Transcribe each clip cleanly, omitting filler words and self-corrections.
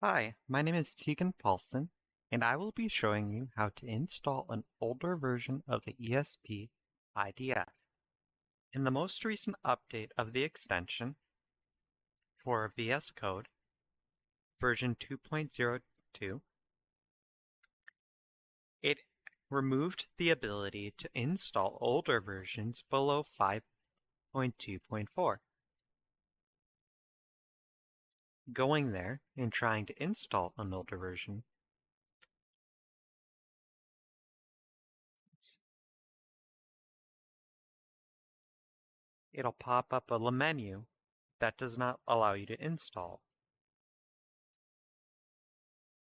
Hi, my name is Tegan Paulson, and I will be showing you how to install an older version of the Esp-Idf. In the most recent update of the extension for VS Code, version 2.02, it removed the ability to install older versions below 5.2.4. Going there and trying to install an older version it'll pop up a menu that does not allow you to install.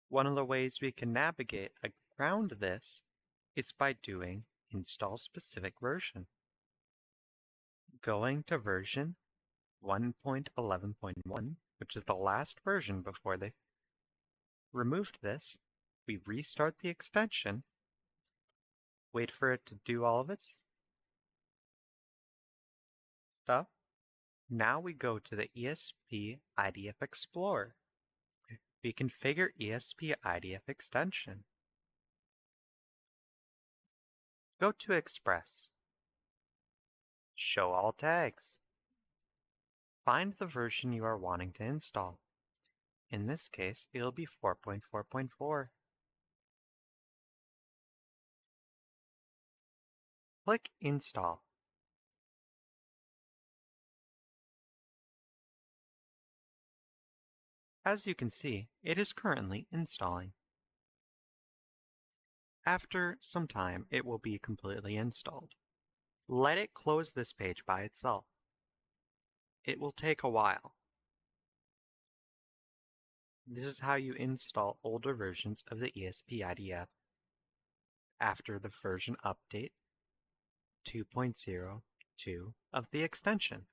One of the ways we can navigate around this is by doing install specific version. Going to version 1.11.1, which is the last version before they removed this, we restart the extension, wait for it to do all of its stuff. Now we go to the Esp-Idf Explorer. We configure Esp-Idf extension. Go to Express. Show all tags. Find the version you are wanting to install. In this case, it'll be 4.4.4. Click Install. As you can see, it is currently installing. After some time, it will be completely installed. Let it close this page by itself. It will take a while. This is how you install older versions of the Esp-Idf after the version update 2.02 of the extension.